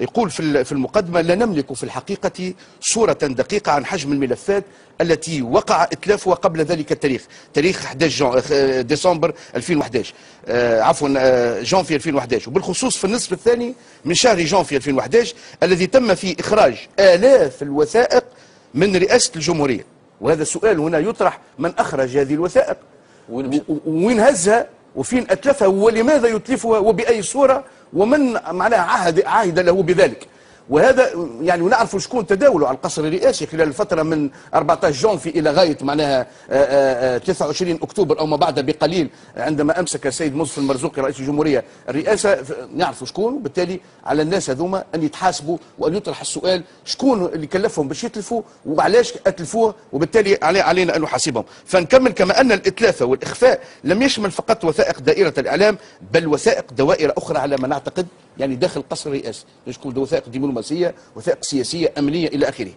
يقول في المقدمة: لا نملك في الحقيقة صورة دقيقة عن حجم الملفات التي وقع إتلافها قبل ذلك التاريخ، تاريخ 11 ديسمبر 2011، جانفي 2011، وبالخصوص في النصف الثاني من شهر جانفي 2011 الذي تم فيه إخراج آلاف الوثائق من رئاسة الجمهورية. وهذا السؤال هنا يطرح: من أخرج هذه الوثائق؟ وين هزها؟ وفين أتلفها؟ ولماذا يتلفها؟ وبأي صورة؟ ومن معناها عاهد له بذلك؟ وهذا يعني نعرف شكون تداولوا على القصر الرئاسي خلال الفترة من 14 جانفي إلى غاية معناها 23 أكتوبر أو ما بعد بقليل، عندما أمسك السيد مصطفى المرزوقي رئيس الجمهورية الرئاسة. نعرف شكون، وبالتالي على الناس هذوما أن يتحاسبوا وأن يطرح السؤال: شكون اللي كلفهم باش يتلفوا وعلاش أتلفوه؟ وبالتالي علينا أن نحاسبهم. فنكمل: كما أن الإتلاف والإخفاء لم يشمل فقط وثائق دائرة الإعلام، بل وثائق دوائر أخرى على ما نعتقد، يعني داخل القصر الرئاسي، تكون وثائق دبلوماسيه، وثائق سياسيه، امنيه، الى اخره.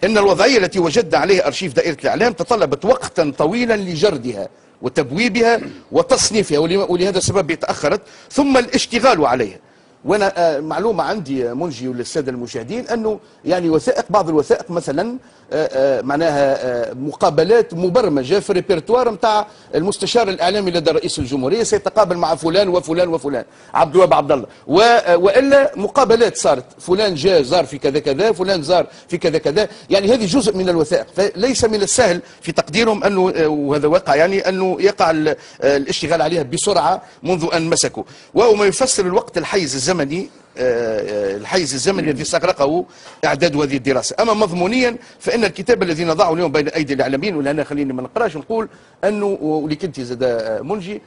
ان الوضعيه التي وجدنا عليها ارشيف دائره الاعلام تطلبت وقتا طويلا لجردها وتبويبها وتصنيفها، ولهذا السبب تاخرت، ثم الاشتغال عليها. وانا معلومه عندي منجي وللساده المشاهدين انه يعني وثائق، بعض الوثائق مثلا معناها مقابلات مبرمجه في الريبرتوار نتاع المستشار الاعلامي لدى رئيس الجمهوريه، سيتقابل مع فلان وفلان وفلان، عبد الوهاب عبد الله، والا مقابلات صارت، فلان جاء زار في كذا كذا، فلان زار في كذا كذا، يعني هذه جزء من الوثائق. فليس من السهل في تقديرهم انه، وهذا واقع يعني، انه يقع الاشتغال عليها بسرعه منذ ان مسكوا. وهو ما يفسر الوقت الحيز الزمني الذي استغرقه اعداد هذه الدراسه. اما مضمونيا فان الكتاب الذي نضعه اليوم بين ايدي الاعلاميين، ولهنا خليني ما نقراش، نقول انه، واللي كنت زاد منجي،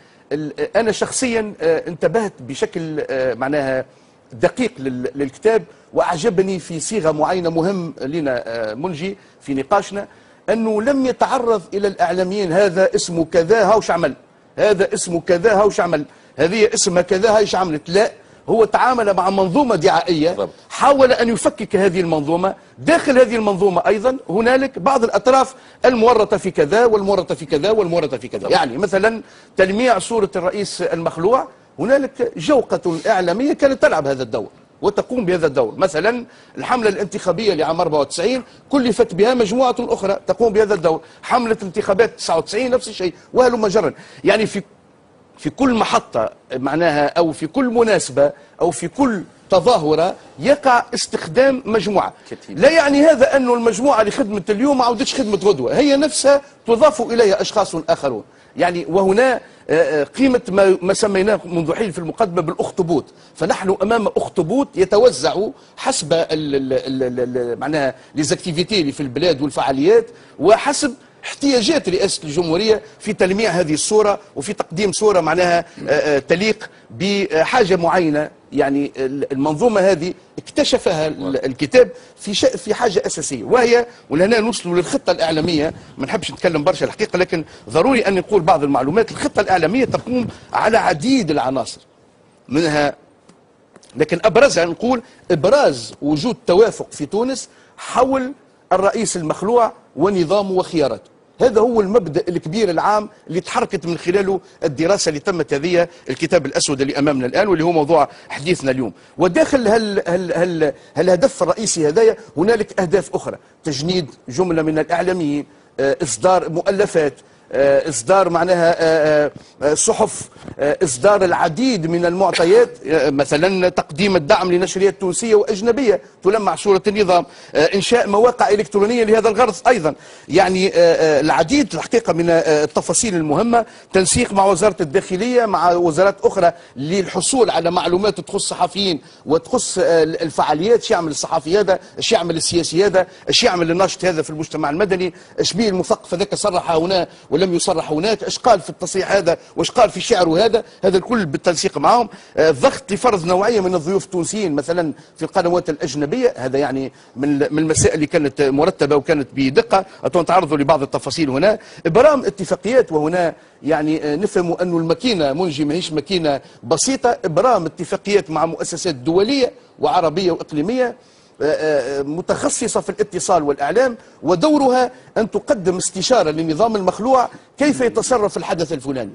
انا شخصيا انتبهت بشكل معناها دقيق للكتاب، واعجبني في صيغه معينه مهم لنا منجي في نقاشنا، انه لم يتعرض الى الاعلاميين: هذا اسمه كذا هاوش عمل، هذا اسمه كذا هاوش عمل، هذه اسمها كذا هايش عملت. لا، هو تعامل مع منظومة دعائية، حاول أن يفكك هذه المنظومة. داخل هذه المنظومة أيضا هنالك بعض الأطراف المورطة في كذا والمورطة في كذا والمورطة في كذا. يعني مثلا تلميع صورة الرئيس المخلوع، هنالك جوقة إعلامية كانت تلعب هذا الدور وتقوم بهذا الدور. مثلا الحملة الانتخابية لعام 94 كلفت بها مجموعة أخرى تقوم بهذا الدور، حملة انتخابات 99 نفس الشيء، وهلم جرا. يعني في كل محطة معناها، أو في كل مناسبة، أو في كل تظاهرة يقع استخدام مجموعة. لا يعني هذا أن المجموعة لخدمة اليوم ما عودتش خدمة غدوة، هي نفسها تضاف إليها أشخاص آخرون. يعني وهنا قيمة ما سميناه منذ حين في المقدمة بالأخطبوط. فنحن أمام أخطبوط يتوزع حسب معناها ليزاكتيفيتي اللي في البلاد والفعاليات، وحسب احتياجات رئاسة الجمهورية في تلميع هذه الصورة، وفي تقديم صورة معناها تليق بحاجة معينة. يعني المنظومة هذه اكتشفها الكتاب في حاجة أساسية، وهي، ولهنا نوصلوا للخطة الإعلامية. ما نحبش نتكلم برشا الحقيقة، لكن ضروري أن نقول بعض المعلومات. الخطة الإعلامية تقوم على عديد العناصر منها، لكن أبرزها نقول إبراز وجود توافق في تونس حول الرئيس المخلوع ونظامه وخياراته. هذا هو المبدأ الكبير العام اللي تحركت من خلاله الدراسة اللي تمت هذه الكتاب الأسود اللي أمامنا الآن، واللي هو موضوع حديثنا اليوم. وداخل الهدف الرئيسي هذايا هنالك أهداف أخرى: تجنيد جملة من الإعلاميين، إصدار مؤلفات، إصدار معناها صحف، إصدار العديد من المعطيات، مثلا تقديم الدعم لنشريات تونسية وأجنبية تلمع صورة النظام، إنشاء مواقع إلكترونية لهذا الغرض أيضا. يعني العديد الحقيقة من التفاصيل المهمة، تنسيق مع وزارة الداخلية مع وزارات أخرى للحصول على معلومات تخص الصحفيين وتخص الفعاليات، ايش يعمل الصحفي هذا، ايش يعمل السياسي هذا، ايش يعمل الناشط هذا في المجتمع المدني، ايش بيه المثقف هذاك صرح هنا ولم يصرح هناك، ايش قال في التصريح هذا وايش قال في شعره هذا الكل بالتنسيق معهم. الضغط لفرض نوعيه من الضيوف التونسيين مثلا في القنوات الاجنبيه، هذا يعني من المسائل اللي كانت مرتبه وكانت بدقه. نتعرضوا لبعض التفاصيل هنا. ابرام اتفاقيات، وهنا يعني نفهم أن الماكينه منجي ماهيش ماكينه بسيطه. ابرام اتفاقيات مع مؤسسات دوليه وعربيه واقليميه متخصصة في الاتصال والإعلام، ودورها أن تقدم استشارة للنظام المخلوع كيف يتصرف في الحدث الفلاني.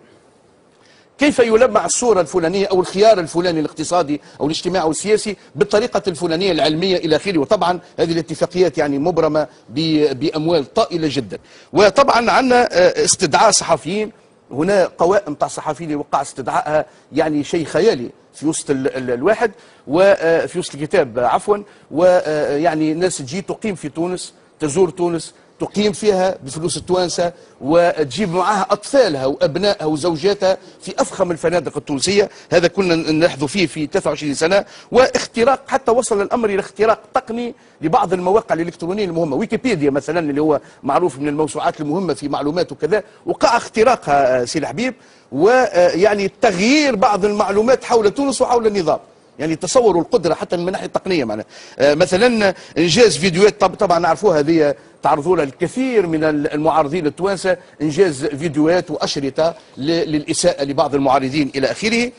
كيف يلمع الصورة الفلانية أو الخيار الفلاني الاقتصادي أو الاجتماعي أو السياسي بالطريقة الفلانية العلمية إلى آخره. وطبعا هذه الاتفاقيات يعني مبرمة بأموال طائلة جدا. وطبعا عندنا استدعاء صحفيين، هنا قوائم تاع الصحفيين اللي وقع استدعائها يعني شيء خيالي في وسط الواحد وفي وسط الكتاب عفوا. ويعني ناس تجي تقيم في تونس، تزور تونس، تقيم فيها بفلوس التوانسه وتجيب معها اطفالها وابنائها وزوجاتها في افخم الفنادق التونسيه. هذا كنا نلاحظوا فيه في 23 سنه. واختراق، حتى وصل الامر الى اختراق تقني لبعض المواقع الالكترونيه المهمه. ويكيبيديا مثلا اللي هو معروف من الموسوعات المهمه في معلومات وكذا، وقع اختراقها سي الحبيب، ويعني تغيير بعض المعلومات حول تونس وحول النظام. يعني تصوروا القدره حتى من الناحيه التقنيه معنا. مثلا انجاز فيديوهات، طبعا نعرفوها هذه تعرضوا لها الكثير من المعارضين التوانسه، انجاز فيديوهات واشرطه للاساءه لبعض المعارضين الى اخره.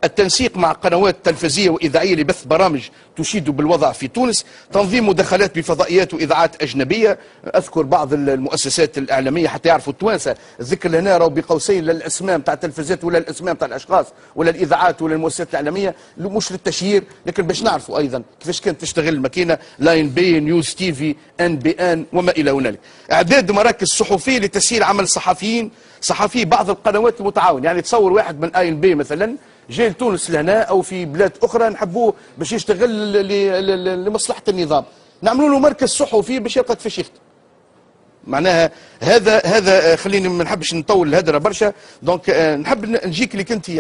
التنسيق مع قنوات تلفزية وإذاعية لبث برامج تشيد بالوضع في تونس، تنظيم مداخلات بفضائيات وإذاعات أجنبية. أذكر بعض المؤسسات الإعلامية حتى يعرفوا التوانسة، الذكر هنا راهو بقوسين لا الأسماء نتاع التلفزيات ولا الأسماء نتاع الأشخاص ولا الإذاعات ولا المؤسسات الإعلامية، مش للتشهير لكن باش نعرفوا أيضا كيفاش كانت تشتغل الماكينة. لاين بي، نيوز تي في، ان بي ان وما إلى هنالك. إعداد مراكز صحفية لتسهيل عمل صحفي بعض القنوات المتعاونة. يعني تصور واحد من اي ان بي مثلا جاي لتونس لهنا او في بلاد اخرى نحبوه باش يشتغل لمصلحه النظام، نعملوا له مركز صحفي باش يلقى كيفاش يخدم. معناها هذا خليني ما نحبش نطول الهدره برشا. دونك نحب نجيك اللي كنت